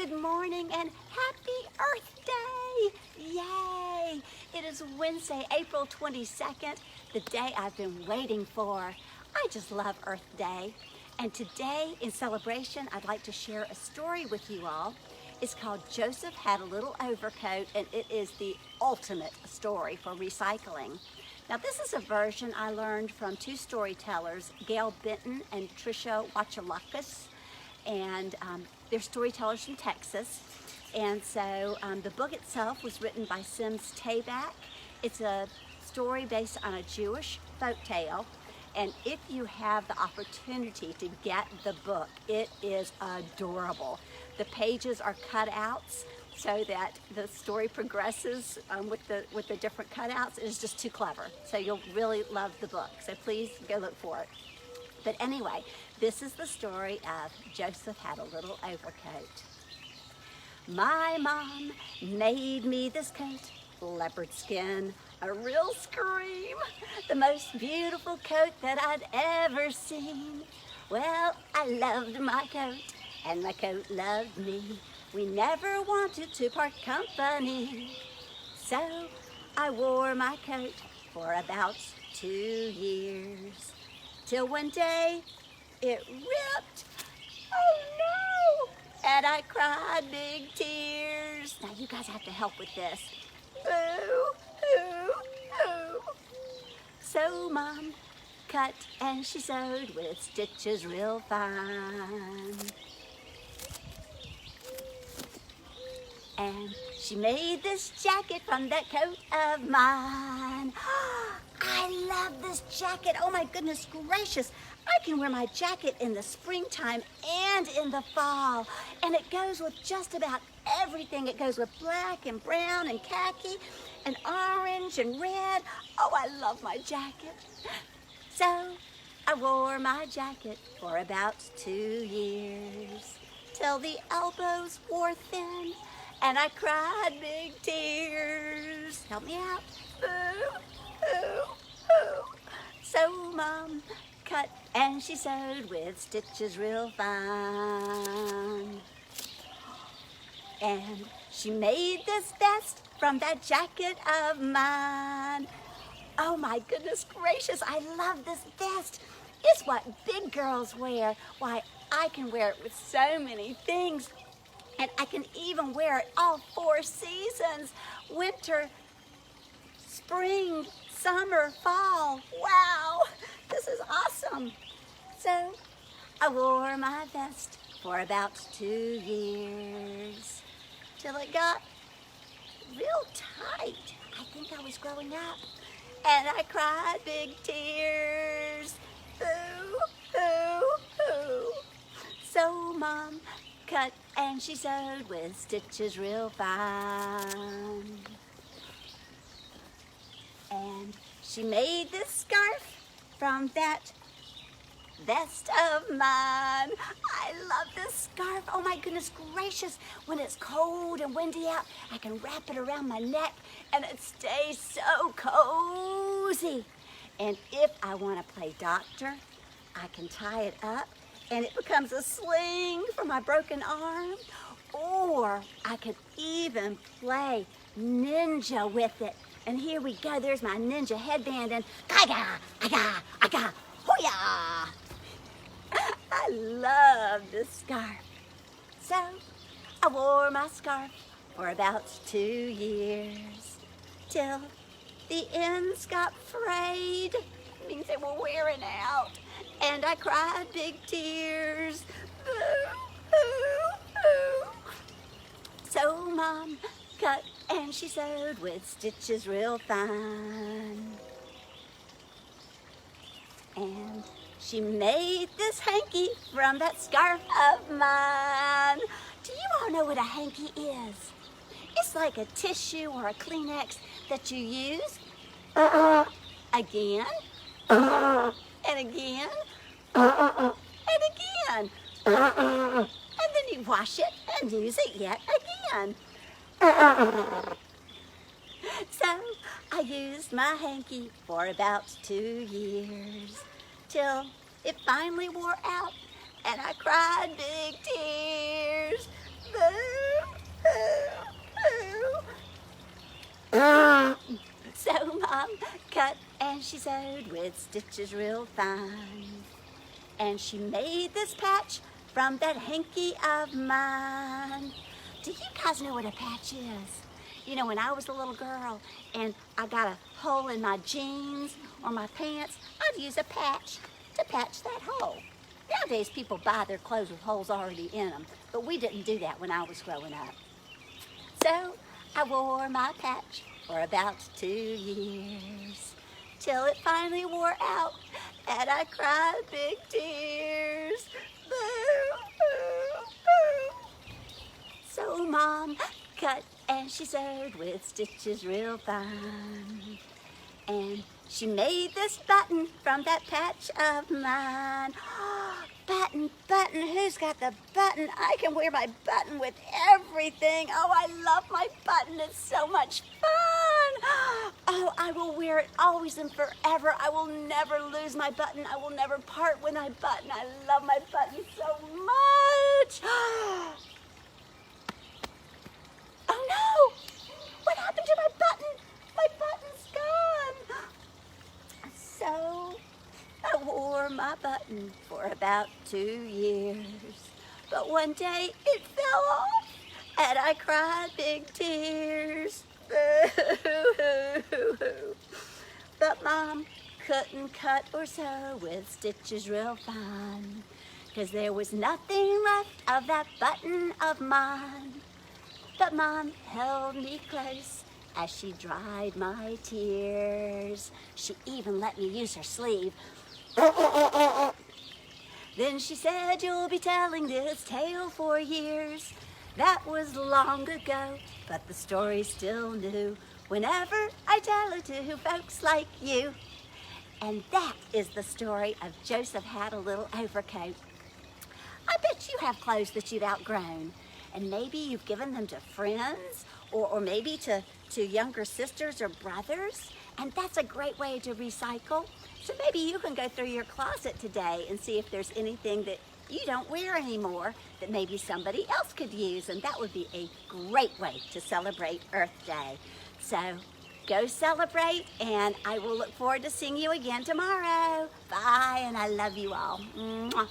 good morning, and happy Earth Day! Yay! It is Wednesday, April 22nd, the day I've been waiting for. I just love Earth Day. And today, in celebration, I'd like to share a story with you all. It's called Joseph Had a Little Overcoat, and it is the ultimate story for recycling. Now, this is a version I learned from two storytellers, Gail Benton and Tricia Wachalakas, and they're storytellers from Texas. And so the book itself was written by Simms Taback. It's a story based on a Jewish folktale. And if you have the opportunity to get the book, it is adorable. The pages are cutouts so that the story progresses with the different cutouts. It is just too clever. So you'll really love the book. So please go look for it. But anyway, this is the story of Joseph Had a Little Overcoat. My mom made me this coat, leopard skin, a real scream, the most beautiful coat that I'd ever seen. Well, I loved my coat, and my coat loved me. We never wanted to part company. So I wore my coat for about 2 years. Till one day, it ripped. Oh no! And I cried big tears. Now you guys have to help with this. Boo, hoo, hoo. So Mom cut and she sewed with stitches real fine. And she made this jacket from that coat of mine. I love this jacket. Oh my goodness gracious. I can wear my jacket in the springtime and in the fall. And it goes with just about everything. It goes with black and brown and khaki and orange and red. Oh, I love my jacket. So I wore my jacket for about 2 years till the elbows wore thin and I cried big tears. Help me out. Boo, hoo, hoo. So Mom cut and she sewed with stitches real fine. And she made this vest from that jacket of mine. Oh my goodness gracious, I love this vest. It's what big girls wear. Why, I can wear it with so many things. And I can even wear it all 4 seasons. Winter, spring, summer, fall. Wow, this is awesome. So I wore my vest for about 2 years till it got real tight. I think I was growing up. And I cried big tears. Hoo, hoo, hoo. So Mom cut and she sewed with stitches real fine. And she made this scarf from that vest of mine. I love this scarf. Oh my goodness gracious. When it's cold and windy out, I can wrap it around my neck and it stays so cozy. And if I want to play doctor, I can tie it up and it becomes a sling for my broken arm. Or I could even play ninja with it. And here we go, there's my ninja headband and aga, aga, aga, hoo-yah! I love this scarf. So I wore my scarf for about 2 years till the ends got frayed. It means they were wearing out. And I cried big tears. Boo, hoo, hoo. So Mom cut and she sewed with stitches real fine. And she made this hanky from that scarf of mine. Do you all know what a hanky is? It's like a tissue or a Kleenex that you use again, and again, and again. And then you wash it and use it yet again. So I used my hanky for about 2 years till it finally wore out and I cried big tears. Boo! cut and she sewed with stitches real fine. And she made this patch from that hanky of mine. Do you guys know what a patch is? You know, when I was a little girl and I got a hole in my jeans or my pants, I'd use a patch to patch that hole. Nowadays, people buy their clothes with holes already in them, but we didn't do that when I was growing up. So I wore my patch for about 2 years, till it finally wore out and I cried big tears. Boo, boo, boo. So Mom cut and she sewed with stitches real fine. And she made this button from that patch of mine. Button, button, who's got the button? I can wear my button with everything. Oh, I love my button. It's so much fun. Oh, I will wear it always and forever. I will never lose my button. I will never part with my button. I love my button so much. Oh no! What happened to my button? My button's gone. So I wore my button for about 2 years. But one day it fell off and I cried big tears. But Mom couldn't cut or sew with stitches real fine, 'cause there was nothing left of that button of mine. But Mom held me close as she dried my tears. She even let me use her sleeve. Then she said, "You'll be telling this tale for years." That was long ago, but the story's still new whenever I tell it to folks like you. And that is the story of Joseph Had a Little Overcoat. I bet you have clothes that you've outgrown, and maybe you've given them to friends or maybe to younger sisters or brothers, and that's a great way to recycle. So maybe you can go through your closet today and see if there's anything that you don't wear anymore that maybe somebody else could use, and that would be a great way to celebrate Earth Day. So go celebrate, and I will look forward to seeing you again tomorrow. Bye, and I love you all. Mwah.